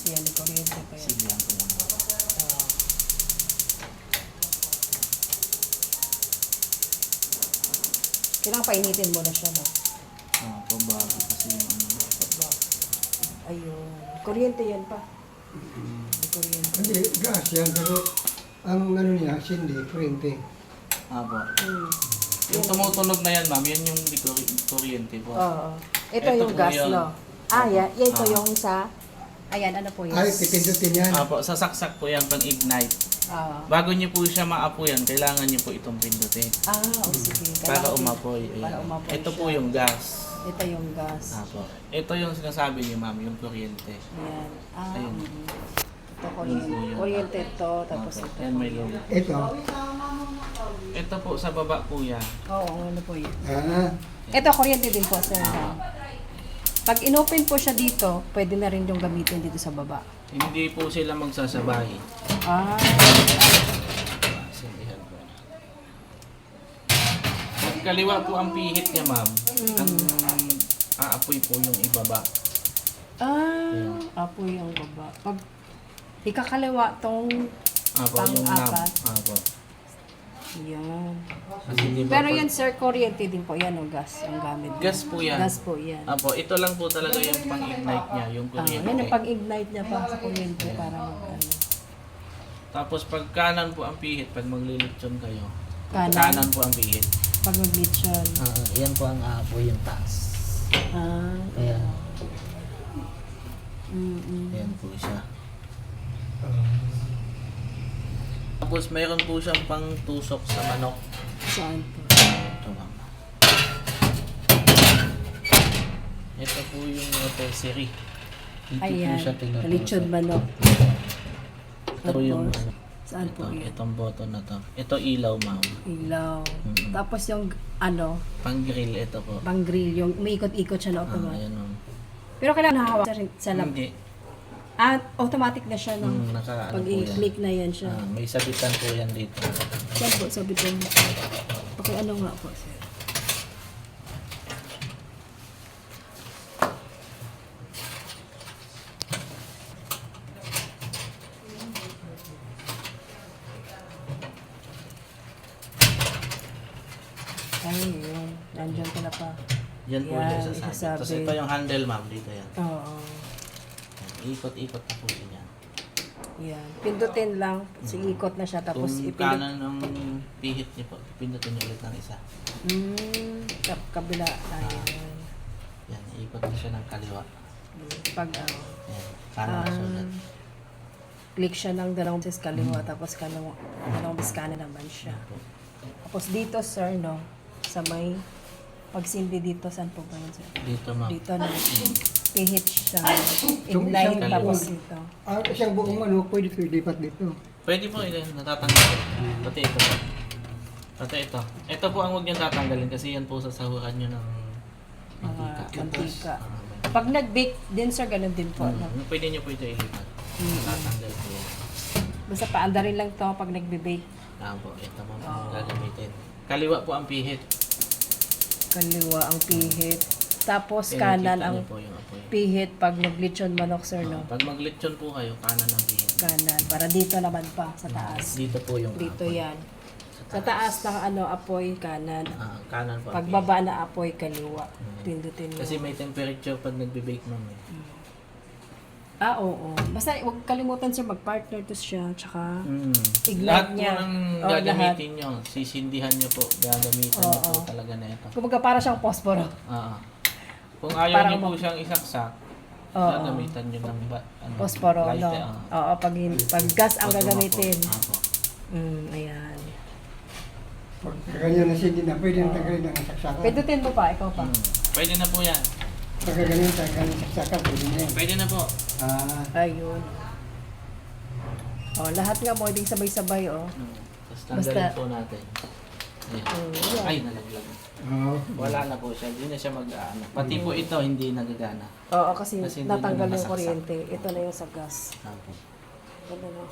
Yan, may kuryente pa yan. Sige lang po muna. Oo. Kailangan painitin mo na siya, no? Pabago kasi yung ano. Diba? Ayun. Kuryente yan pa. May kuryente. Hindi, gas yan, pero ang ano niya, sindi, kuryente. Apo. Hmm. Yung tumutunog na yan, ma'am, yan yung kuryente po. Oo. Ito Ito yung po gas, yun. no? Ah, yan. Yan ito Ah. yung sa... Ayan, ano po yun? Ay, pipindutin yan. Apo, sasaksak po yan pang ignite. Ah. Bago niyo po siya maapoy yan, kailangan niyo po itong pindutin. Ah, o sige. Para Kailangan- umapoy. Para Ayan. umapoy Ito siya. po yung gas. Ito yung gas. Apo. Ito yung sinasabi niyo, ma'am, yung kuryente. Yan. Ah, Ayun. Ito kuryente. Kuryente ito, tapos Apo. ito. Yan may logo. Ito, Ito po, sa baba po yan. Oo, ano po yun? ah, Ito, kuryente din po, sir. Pag inopen po siya dito, pwede na rin yung gamitin dito sa baba. Hindi po sila magsasabay. Ah, Sindihan po. Pag kaliwa po ang pihit niya, ma'am, ang aapoy po yung ibaba. apoy ang baba. Pag ikakaliwa tong Apo, yung Pang-apat. Apo. yan. Kasi di ba Pero pag- yan, sir, kuryente din po. Yan, o gas ang gamit. Gas po yan. Gas po yan. Apo, ito lang po talaga yung pang-ignite niya, yung Yan kuryente. ang pag-ignite niya pa sa kuryente para mag-ano. Tapos pag kanan po ang pihit, pag maglilitsyon kayo, Kanan. kanan po ang pihit. Pag mag-lechon. Yan po ang aapoy yung taas. Ah, Kaya, Ayan po siya. Tapos mayroon po siyang pang tusok sa manok. saan po? Ito, ma'am. Ito po yung rotisserie. dito po Ayan, siya tinutusok. lechon manok. Ito po yung ano, Saan po ito, yan? itong button na to. Ito ilaw, ma'am. Ilaw. Mm-mm. Tapos yung ano, Pang grill, ito po. pang grill, yung umiikot-ikot siya na automatic. Ayan, ma'am. Pero kailangan nahawak sa lab. Hindi. Ah, automatic na siya, no? Naka, Pag ano po yan. i-click na yan siya. May sabitan po yan dito. Saan po, sabi ko. Okay, ano nga po, sir? Ay, yun. Nandiyan pala pa. Yan po Yan, yung isasabi. isasabi. Tapos ito yung handle, ma'am. Dito yan. Oo. Ikot-ikot na po yan. Yan. Pindutin lang. Ikot na siya. Tapos Kung ipindot. kanan ng pihit niyo po, pindutin niyo ulit ng isa. Kabila. Ayan. Yan, ikot na siya ng kaliwa. Pag, Yan, kanan sulat. click siya ng dalawang beses kaliwa, tapos dalawang beses kanan naman siya. Yan po. Tapos dito, sir, no? Sa may pagsindi dito, saan po ba yun, sir? Dito, ma'am. Dito na. Pihit siya. Yung Inline, isang tapos kaliwa. dito. isang buong ano, pwede lipat dito. Pwede po, natatanggal. Pati ito po. Pati ito. Ito po ang huwag niyong tatanggalin kasi yan po sasahuran niyo ng mantika. Mantika. Ah, Pag nag-bake din, sir, ganun din po, no? Pwede niyo po ito ilipat. Tatanggal po yan. Basta paandarin lang to pag nagbe-bake. Po, ito mo ang gagamitin. Kaliwa po ang pihit. Kaliwa ang pihit. Tapos Kaya kanan nakita ang niyo po yung apoy. pihit pag naglechon manok, sir, no? Pag maglechon po kayo, kanan ang pihit. Kanan. Para dito naman pa, sa taas. Dito po yung Dito apoy. yan. Sa taas ng apoy, kanan. Kanan po ang Pag baba na apoy, kaliwa. Pindutin mo. Kasi may temperature pag nagbe-bake, ma'am. Oo. Basta huwag kalimutan siya mag-partner to siya. Tsaka, Ignite Lahat niya. po ng Oh, gagamitin nyo, sisindihan nyo po, gagamitan nyo po Oo. talaga na ito. kumbaga para siyang posporo. Oo. Kung ayaw Parang nyo po siyang isaksak, Oo. gagamitan nyo ng Posporo, light, no? Oo, pag gas ang Pag gagamitin. Apo. Ayan. Pag ganyan na sindi na, pwede nang tanggalin ang saksakan. Pindutin mo pa, ikaw pa. Pwede na po yan. Pag ganyan tanggalin ang saksakan, pwede na yan. Pwede na po. Ayun. Lahat nga mo, ding sabay-sabay, Tapos Basta- tanggalin po natin. Ayan. Yan. Ay, nalaglag. Oo. Wala na po siya. Hindi na siya mag-ano. Pati po ito, hindi nagagana. Oo, kasi Kasi hindi natanggal naman yung nasaksak. kuryente. Ito na yung sa gas. Apo. Ano na.